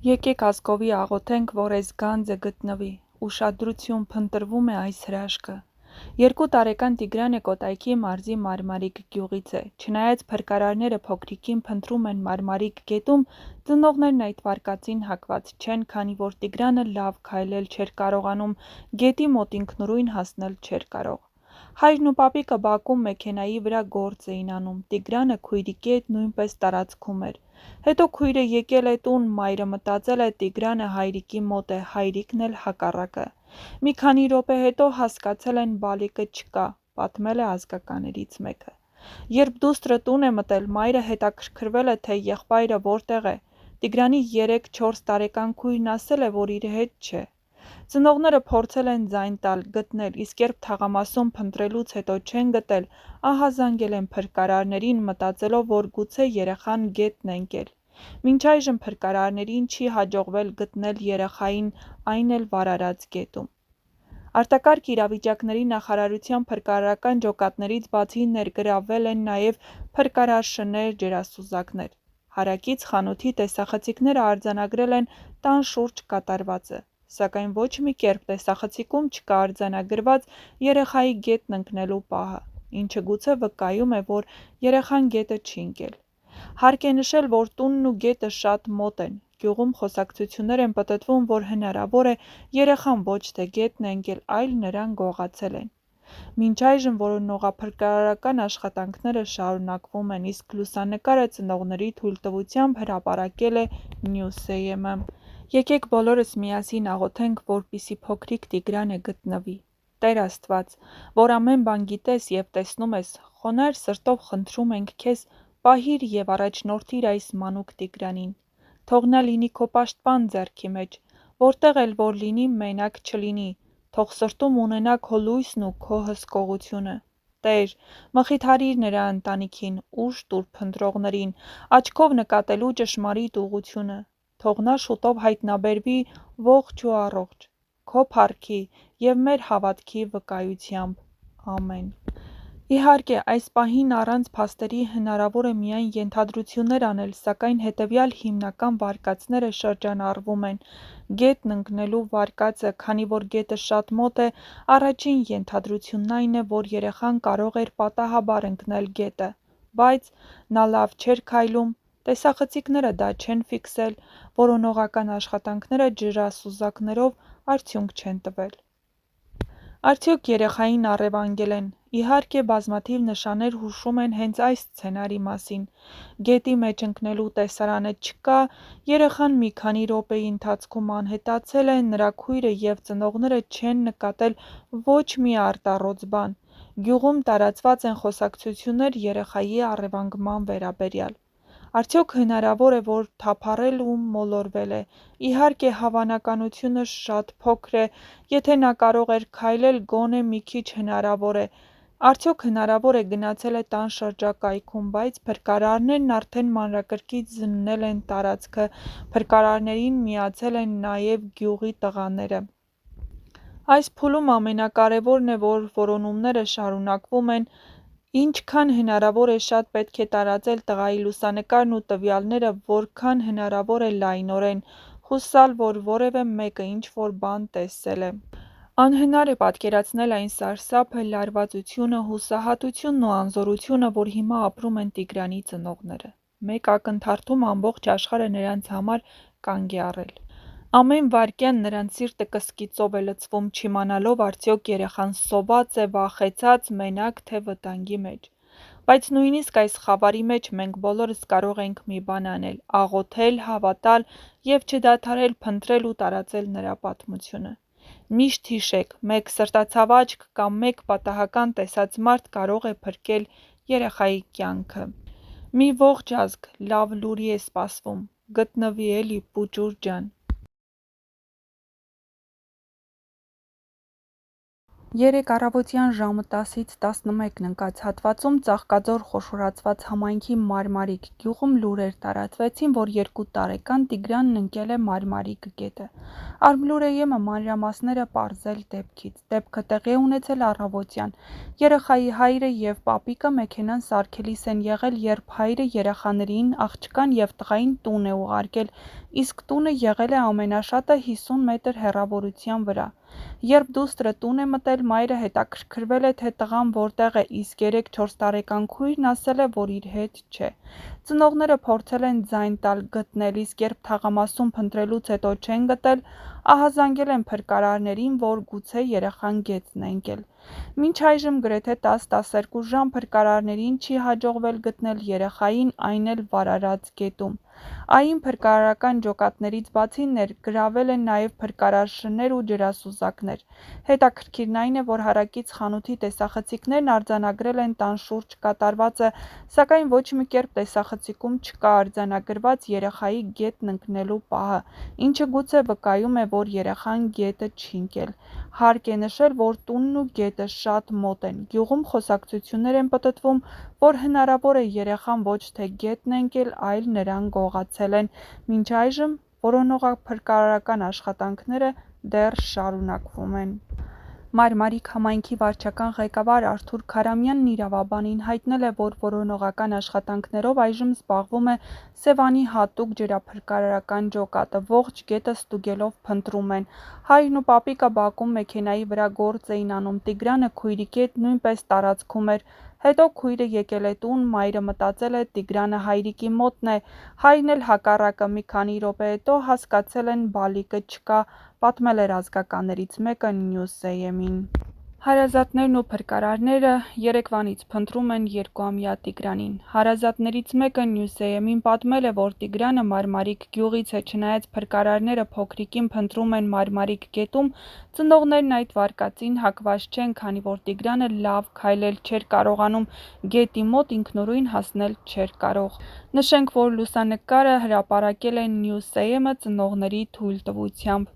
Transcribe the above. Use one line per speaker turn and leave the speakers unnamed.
Եկեք ազգովի աղոթենք, որ այս գանձը գտնվի, ուշադրություն փնտրվում է այս հրաշքը։ 2 տարեկան Տիգրանը Կոտայքի մարզի Մարմարիկ գյուղից է, չնայած փրկարարները փոքրիկին փնտրում են Մարմարիկ գետում, ծնողներն այդ վարկածին հակված չեն, քանի որ Տիգրանը լավ քայլել չէր կարողանում, գետի մոտ ինքնուրույն հասնել չէր կարող։ Հայրն ու պապիկը բակում մեքենայի վրա գործ էին անում, Տիգրանը քույրիկի հետ նույնպես տարածքում էր։ Հետո քույրը եկել է տուն, մայրը մտածել է Տիգրանը հայրիկի մոտ է, հայրիկն էլ հակառակը։ Մի քանի րոպե հետո հասկացել են բալիկը չկա, պատմել է ազգակներից մեկը։ Երբ դուստրը տուն է մտել, մայրը հետաքրքրվել է, թե եղբայրը որտեղ է։ Տիգրանի 3-4 տարեկան քույրն ասել է, որ իր հետ չէ։ Ծնողները փորձել են ձայն տալ, գտնել, իսկ երբ թաղամասում փնտրելուց հետո չեն գտել, ահա զանգել են փրկարարներին, մտածելով, որ գուցե երեխան գետն է ընկել։ Մինչ այժմ փրկարարներին չի հաջողվել գտնել երեխային, այն էլ վարարած գետում։ Արտակարգ իրավիճակների նախարարության փրկարարական ջոկատներից բացի ներգրավվել են նաև փրկարար ջերասուզակներ։ Հարակից խանութի տեսախցիկները արձանագրել են տան շուրջ կատարվածը, սակայն ոչ մի կերպ տեսախցիկում չկա արձանագրված երեխայի գետն ընկնելու պահը, ինչը գուցե վկայում է, որ երեխան գետը չի ընկել։ Հարկ է նշել, որ տունն ու գետը շատ մոտ են։ Գյուղում խոսակցություններ են պտտվում, որ հնարավոր է երեխան ոչ թե գետն է ընկել, այլ նրան գողացել են։ Մինչ այժմ որոնողափրկարարական աշխատանքները շարունակվում են, իսկ լուսանկարը ծնողների թույլտվությամբ հրապարակել է Նյուզեյմը։ Եկեք բոլորս միասին աղոթենք, որպեսզի փոքրիկ Տիգրանը գտնվի։ Տեր Աստված, որ ամեն բան գիտես և տեսնում ես, խոնարհ սրտով խնդրում ենք քեզ, պահիր և առաջնորդիր այս մանուկ Տիգրանին։ Թող նա լինի քո պաշտպան ձեռքի մեջ, որտեղ էլ որ լինի, մենակ չլինի, թող սրտում ունենա քո լույսն ու քո հսկողությունը։ Տեր, մխիթարիր նրա ընտանիքին, ուժ տուր փնտրողներին, աչքով նկատելու ճշմարիտ ուղղությունը։ Թող նա շուտով հայտնաբերվի ողջ ու առողջ, քո փառքի և մեր հավատքի վկայությամբ։ Ամեն։ Իհարկե, այս պահին առանց փաստերի հնարավոր է միայն ենթադրություններ անել, սակայն հետևյալ հիմնական վարկածները շրջանառվում են. գետն ընկնելու վարկածը, քանի որ գետը շատ մոտ է, առաջին ենթադրությունն այն է, որ երեխան կարող էր պատահաբար ընկնել գետը, բայց նա լավ չէր քայլում, տեսախցիկները դա չեն ֆիքսել, որոնողական աշխատանքները ջրասուզակներով արդյունք չեն տվել։ Արդյոք երեխային առևանգել են։ Իհարկե, բազմաթիվ նշաններ հուշում են հենց այս սցենարի մասին։ Գետի մեջ ընկնելու տեսարանը չկա, երեխան մի քանի րոպեի ընթացքում անհետացել է, նրա քույրը և ծնողները չեն նկատել ոչ մի արտառոց բան։ Գյուղում տարածված են խոսակցություններ երեխայի առևանգման վերաբերյալ։ Արդյոք հնարավոր է, որ թափառել ու մոլորվել է։ Իհարկե, հավանականությունը շատ փոքր է, եթե նա կարող էր քայլել, գոնե մի քիչ հնարավոր է։ Արդյոք հնարավոր է գնացել է տան շրջակայքում, բայց փրկարարներն արդեն մանրակրկիտ զննել են տարածքը, փրկարարներին միացել են նաև գյուղի տղաները։ Այս փուլում ամենակարևորն է, որ որոնումները շարունակվում են, ինչքան հնարավոր է շատ պետք է տարածել տղայի լուսանկարն ու տվյալները, որքան հնարավոր է լայնորեն, հուսալ, որ որևէ մեկը ինչ-որ բան տեսել է։ Անհնար է պատկերացնել այն սարսափը, լարվածությունը, հուսահատությունն ու անզորությունը, որ հիմա ապրում են Տիգրանի ծնողները։ Մեկ ակնթարթում ամբողջ աշխարհը նրանց համար կանգ է առել։ Ամեն վայրկյան նրանց սիրտը կսկիծով է լցվում, չիմանալով արդյոք երեխան սոված է, վախեցած, մենակ, թե վտանգի մեջ։ Բայց նույնիսկ այս խավարի մեջ մենք բոլորս կարող ենք մի բան անել՝ աղոթել, հավատալ և չդադարել փնտրել ու տարածել նրա պատմությունը։ Միշտ հիշեք, մեկ սրտացավ աչք կամ մեկ պատահական տեսած մարդ կարող է փրկել երեխայի կյանքը։ Մի ողջ ազգ լավ լուրի է սպասվում։ Գտնվի էլի Պուճուր ջան։ Երեկ առավոտյան ժամը 10-ից 11-ն ընկած հատվածում Ծաղկաձոր խոշորացված համայնքի Մարմարիկ գյուղում լուրեր տարածվեցին, որ 2 տարեկան Տիգրանն ընկել է Մարմարիկ գետը։ Արմլուրեյեմը մանրամասները պարզել դեպքից։ Դեպքը տեղի է ունեցել առավոտյան։ Երեխայի հայրը և պապիկը մեքենան սարքելիս են եղել, երբ հայրը երեխաներին, աղջկան և տղային տուն է ուղարկել, իսկ տունը եղել է ամենաշատը 50 մետր հեռավորության վրա։ Երբ դուստրը տուն է մտել, մայրը հետաքրքրվել է, թե տղան որտեղ է, իսկ 3-4 տարեկան քույրն ասել է, որ իր հետ չէ։ Ծնողները փորձել են ձայն տալ գտնել, իսկ երբ թաղամասում փնտրելուց հետո չեն գտել, ահա զանգել են փրկարարներին, որ գուցե երեխան գետն է ընկել։ Մինչ այժմ գրեթե 10-12 ժամ փրկարարներին չի հաջողվել գտնել երեխային, այն էլ վարարած գետում։ Այն փրկարարական ջոկատներից բացի ներգրավել են նաև փրկարար շներ ու ջրասուզակներ։ Հետաքրքիրն այն է, որ հարակից խանութի տեսախցիկներն արձանագրել են տան շուրջ կատարվածը, սակայն ոչ մի կերպ տեսախցիկում չկա արձանագրված երեխայի գետն ընկնելու պահը, ինչը գուցե վկայում է, որ երեխան գետը չի ընկել։ Հարկ է նշել, որ տունն ու գետը շատ մոտ են։ Գյուղում խոսակցություններ են պտտվում, որ հնարավոր է երեխան ոչ թե գետն է ընկել, այլ նրան գողացել են։ Մինչ այժմ որոնողափրկարարական աշխատանքները դեռ շարունակվում են։ Մարմարիկ համայնքի վարչական ղեկավար Արթուր Քարամյանն իրավաբանին հայտնել է, որ որոնողական աշխատանքներով այժմ զբաղվում է Սևանի հատուկ ջրափրկարարական ջոկատը, ողջ գետը ստուգելով փնտրում են։ Հայրն ու պապիկը բակում մեքենայի վրա գործ էին անում, Տիգրանը քույրիկի հետ նույնպես տարածքում էր։ Հետո քույրը եկել է տուն, մայրը մտածել է Տիգրանը հայրիկի մոտն է, հայրն էլ հակառակը, մի քանի րոպե հետո հասկացել են բալիկը չկա, պատմել էր ազգականներից մեկը Նյուզեյեմին։ Հարազատներն ու փրկարարները երեկվանից փնտրում են 2-ամյա Տիգրանին։ Հարազատներից մեկը Նյուզեյեմին պատմել է, որ Տիգրանը Մարմարիկ գյուղից է, չնայած փրկարարները փոքրիկին փնտրում են Մարմարիկ գետում, ծնողներն այդ վարկածին հակված չեն, քանի որ Տիգրանը լավ քայլել չէր կարողանում, գետի մոտ ինքնուրույն հասնել չէր կարող։ Նշենք, որ լուսանկարը հրապարակել է Նյուզեյեմը ծնողների թույլտվությամբ։